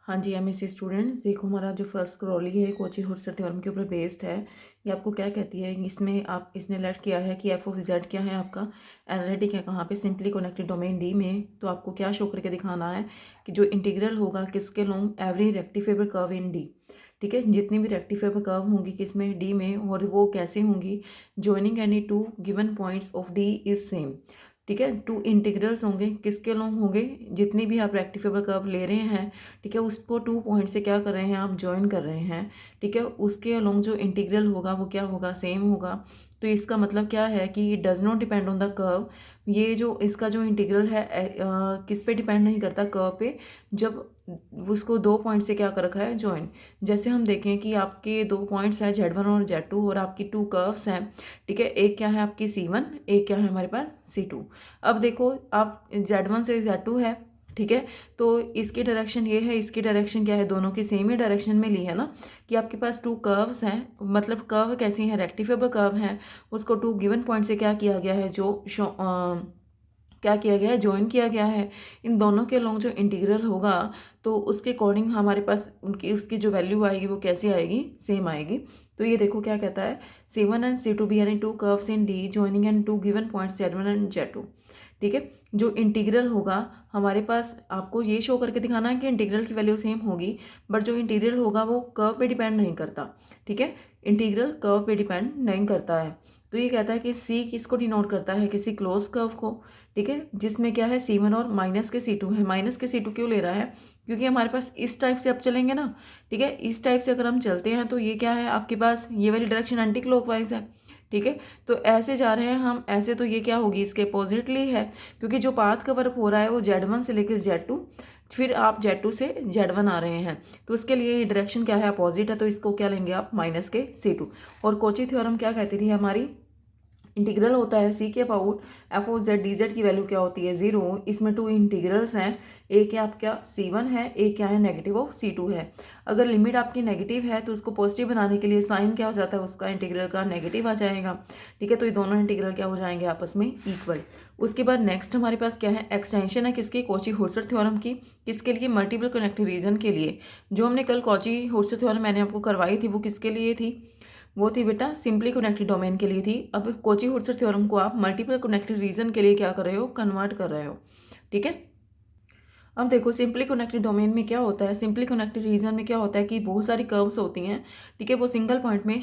हाँ जी, MSc students देखो, हमारा जो फर्स्ट क्रॉली है कॉची-हॉर्सर थ्योरम के ऊपर बेस्ड है। ये आपको क्या कहती है, इसमें आप इसने लेट किया है कि एफ ऑफ जेड क्या है आपका एनालिटिक है कहाँ पे, सिंपली कनेक्टेड डोमेन डी में। तो आपको क्या शो करके दिखाना है कि जो इंटीग्रल होगा किसके long every rectifiable curve in D. ठीक है, जितनी भी रेक्टिफाइबल कर्व होंगी किसमें, डी में, और वो कैसे होंगी, joining any two given points of D is same. ठीक है, टू इंटीग्रल्स होंगे किसके लॉन्ग होंगे, जितनी भी आप रेक्टिफाइबल कर्व ले रहे हैं, ठीक है, उसको 2 पॉइंट से क्या कर रहे हैं आप, ज्वाइन कर रहे हैं। ठीक है, उसके अलोंग जो इंटीग्रल होगा वो क्या होगा, सेम होगा। तो इसका मतलब क्या है कि it does not depend on the curve. ये जो इसका जो इंटीग्रल है किस पे डिपेंड नहीं करता, कर्व पे, जब उसको 2 पॉइंट से क्या कर रखा है, ज्वाइन। जैसे हम देखें कि आपके 2 पॉइंट्स हैं Z1 और Z2 और आपकी 2 कर्व्स हैं। ठीक है, एक क्या है आपकी C1, एक क्या है हमारे पास C2। अब देखो आप Z1 से Z2 है। ठीक है, तो इसकी डायरेक्शन ये है, इसकी डायरेक्शन क्या है, दोनों की सेम ही डायरेक्शन में ली है ना, कि आपके पास 2 कर्व्स हैं। मतलब कर्व कैसी हैं, रेक्टिफाइबल कर्व हैं। उसको 2 गिवन पॉइंट से क्या किया गया है, क्या किया गया है, ज्वाइन किया गया है। इन दोनों के लॉन्ग जो इंटीग्रल होगा तो उसके अकॉर्डिंग हमारे पास उनकी उसकी जो वैल्यू आएगी वो कैसी आएगी, सेम आएगी। तो ये देखो क्या कहता है, C1 एंड C2 भी यानी 2 curves in D joining and 2 given points Z1 and Z2। ठीक है, जो इंटीग्रल होगा हमारे पास, आपको ये शो करके दिखाना है कि इंटीग्रल की वैल्यू सेम होगी, बट जो इंटीग्रल होगा वो कर्व पे डिपेंड नहीं करता। ठीक है, इंटीग्रल कर्व पे डिपेंड नहीं करता है। तो ये कहता है कि सी किसको डिनोट करता है, किसी क्लोज कर्व को। ठीक है, जिसमें क्या है C1 और माइनस के C2 है। माइनस के C2 क्यों ले रहा है, क्योंकि हमारे पास इस टाइप से अब चलेंगे ना। ठीक है, इस टाइप से अगर हम चलते हैं तो ये क्या है आपके पास, ये वाली डायरेक्शन एंटी क्लॉकवाइज है। ठीक है, तो ऐसे जा रहे हैं हम ऐसे, तो ये क्या होगी, इसके अपोजिटली है, क्योंकि जो पाथ कवर हो रहा है वो Z1 से लेकर Z2, फिर आप Z2 से Z1 आ रहे हैं, तो उसके लिए ये डायरेक्शन क्या है, अपोजिट है। तो इसको क्या लेंगे आप, माइनस के C2। और कोची थ्योरम क्या कहती थी हमारी, इंटीग्रल होता है सी के about F of Z D Z की वैल्यू क्या होती है, 0। इसमें 2 इंटीग्रल्स हैं, एक क्या आपका C1 है, एक क्या है नेगेटिव ऑफ C2 है। अगर लिमिट आपकी नेगेटिव है तो उसको पॉजिटिव बनाने के लिए साइन क्या हो जाता है उसका, इंटीग्रल का नेगेटिव आ जाएगा। ठीक है, तो ये दोनों इंटीग्रल क्या हो जाएंगे आपस में, इक्वल। उसके बाद नेक्स्ट हमारे पास क्या है, एक्सटेंशन है किसकी, कॉची-हॉर्सर थ्योरम की। किसके लिए, मल्टीपल कनेक्टिव रीजन के लिए। जो हमने कल कॉची-हॉर्सर थ्योरम मैंने आपको करवाई थी वो किसके लिए थी, वो थी बेटा सिंपली कनेक्टेड डोमेन के लिए थी। अब कॉची-हॉर्सर थ्योरम को आप मल्टीपल कनेक्टेड रीजन के लिए क्या कर रहे हो, कन्वर्ट कर रहे हो। ठीक है, अब देखो सिंपली कनेक्टेड डोमेन में क्या होता है, सिंपली कनेक्टेड रीजन में क्या होता है कि बहुत सारी कर्व्स होती हैं। ठीक है, वो सिंगल पॉइंट में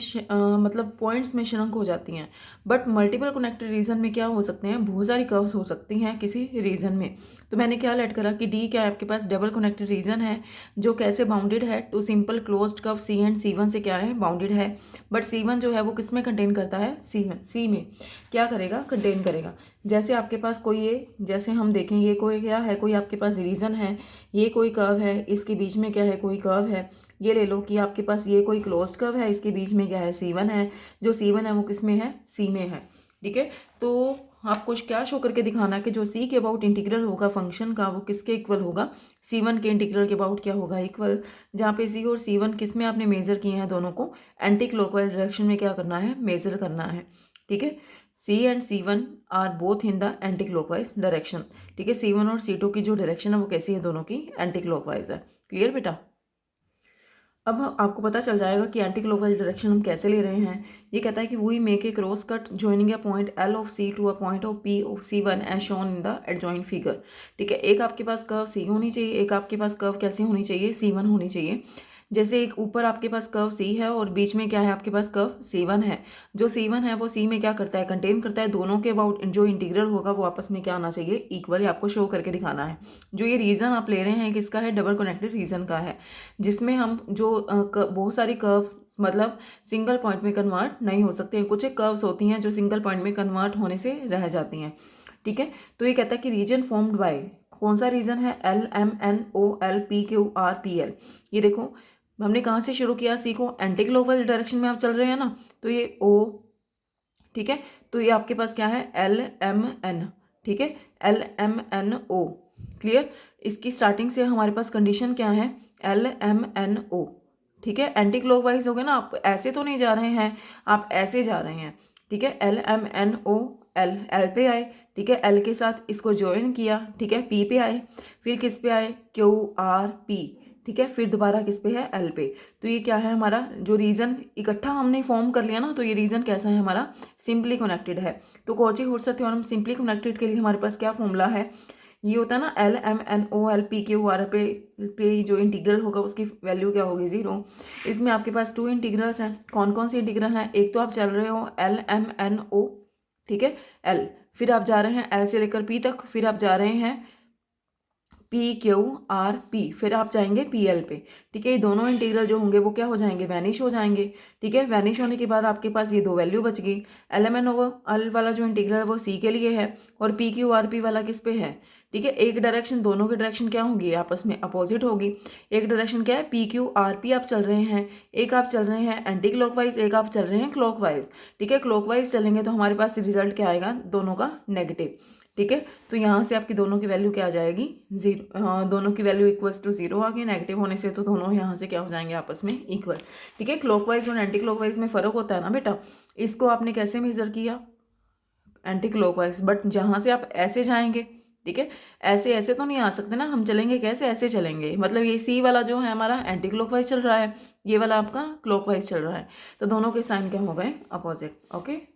मतलब पॉइंट्स में श्रंक हो जाती हैं। बट मल्टीपल कनेक्टेड रीजन में क्या हो सकते हैं, बहुत सारी कर्व्स हो सकती हैं किसी रीजन में। तो मैंने क्या लेट करा कि डी क्या है आपके पास, डबल कनेक्टेड रीजन है, जो कैसे बाउंडेड है, two simple closed curve C and C1 से क्या है, बाउंडेड है। बट C1 जो है वो किस में कंटेन करता है, सी में क्या करेगा, कंटेन करेगा। जैसे आपके पास कोई ये, जैसे हम देखें ये कोई क्या है, कोई आपके पास रीजन है, ये कोई कर्व है, इसके बीच में क्या है, कोई कर्व है। ये ले लो कि आपके पास ये कोई क्लोज्ड कर्व है, इसके बीच में क्या है, C1 है। जो C1 है वो किस में है, C में है। ठीक है, तो आपको क्या शो करके दिखाना है कि जो C के अबाउट इंटीग्रल होगा फंक्शन का वो किसके इक्वल होगा, C1 के इंटीग्रल के अबाउट क्या होगा, इक्वल। जहाँ पे C और C1 किस में आपने मेजर किए हैं, दोनों को एंटी क्लॉकवाइज डायरेक्शन में क्या करना है, मेजर करना है। ठीक है, C and C1 are both in the anti clockwise direction. ठीक है, C1 और C2 की जो डायरेक्शन है वो कैसी है, दोनों की एंटी क्लॉकवाइज है। क्लियर बेटा, अब आपको पता चल जाएगा कि एंटी क्लॉकवाइज डायरेक्शन हम कैसे ले रहे हैं। ये कहता है कि we make a cross cut joining a point L of C to a point of P of C1 as shown in the adjoint figure. ठीक है, एक आपके पास कर्व C होनी चाहिए, एक आपके पास कर्व कैसी होनी चाहिए, C1 होनी चाहिए। जैसे एक ऊपर आपके पास कर्व C है और बीच में क्या है आपके पास कर्व C1 है। जो C1 है वो C में क्या करता है, कंटेन करता है। दोनों के अबाउट जो इंटीग्रल होगा वो आपस में क्या आना चाहिए, इक्वल। आपको शो करके दिखाना है। जो ये रीजन आप ले रहे हैं किसका है, डबल कनेक्टेड रीजन का है, जिसमें हम जो बहुत सारी कर्व मतलब सिंगल पॉइंट में कन्वर्ट नहीं हो सकते हैं। कुछ एक कर्व्स होती हैं जो सिंगल पॉइंट में कन्वर्ट होने से रह जाती हैं। ठीक है, तो ये कहता है कि रीजन फॉर्म्ड बाय, कौन सा रीजन है, LMNOLPQRPL। ये देखो हमने कहाँ से शुरू किया, सी को एंटी क्लॉकवाइज डायरेक्शन में आप चल रहे हैं ना, तो ये O। ठीक है, तो ये आपके पास क्या है, LMN। ठीक है, LMNO। क्लियर, इसकी स्टार्टिंग से हमारे पास कंडीशन क्या है, LMNO। ठीक है, एंटी क्लॉकवाइज हो गया ना, आप ऐसे तो नहीं जा रहे हैं, आप ऐसे जा रहे हैं। ठीक है, LMNO, L पे आए। ठीक है, L के साथ इसको ज्वाइन किया। ठीक है, P पे आए, फिर किस पे आए, QRP। ठीक है, फिर दोबारा किस पे है, एल पे। तो ये क्या है हमारा जो रीजन इकट्ठा हमने फॉर्म कर लिया ना, तो ये रीजन कैसा है हमारा, सिंपली कनेक्टेड है। तो कॉची हॉर्सर थ्योरम सिंपली कनेक्टेड के लिए हमारे पास क्या फॉर्मूला है, ये होता है ना L M N O L P Q R पे जो इंटीग्रल होगा उसकी वैल्यू क्या होगी, 0। इसमें आपके पास 2 इंटीग्रल्स हैं, कौन कौन सी इंटीग्रल हैं, एक तो आप चल रहे हो एल एम एन ओ, ठीक है, एल, फिर आप जा रहे हैं एल से लेकर पी तक, फिर आप जा रहे हैं पी क्यू आर पी, फिर आप जाएंगे पी एल पे, ठीक है। ये दोनों इंटीग्रल जो होंगे वो क्या हो जाएंगे, वैनिश हो जाएंगे, ठीक है। वैनिश होने के बाद आपके पास ये 2 वैल्यू बच गई। L M N O L वाला जो इंटीग्रल है वो सी के लिए है और पी क्यू आर पी वाला किस पे है, ठीक है। एक डायरेक्शन, दोनों की डायरेक्शन क्या होगी, आपस में अपोजिट होगी। एक डायरेक्शन क्या है, पी क्यू आर पी आप चल रहे हैं, एक आप चल रहे हैं एंटी क्लॉकवाइज, एक आप चल रहे हैं क्लॉकवाइज, ठीक है। क्लॉकवाइज चलेंगे तो हमारे पास रिजल्ट क्या आएगा, दोनों का नेगेटिव, ठीक है। तो यहाँ से आपकी दोनों की वैल्यू क्या आ जाएगी, 0, दोनों की वैल्यू इक्वल्स टू 0 आ गई। नेगेटिव होने से तो दोनों यहाँ से क्या हो जाएंगे, आपस में इक्वल, ठीक है। क्लॉकवाइज और एंटी क्लॉकवाइज में फ़र्क होता है ना बेटा, इसको आपने कैसे मेजर किया, एंटी क्लॉकवाइज, बट जहाँ से आप ऐसे जाएंगे, ठीक है, ऐसे ऐसे तो नहीं आ सकते ना, हम चलेंगे कैसे, ऐसे चलेंगे, मतलब ये सी वाला जो है हमारा एंटी क्लॉकवाइज चल रहा है, ये वाला आपका क्लॉकवाइज चल रहा है, तो दोनों के साइन क्या हो गए, अपोजिट, ओके।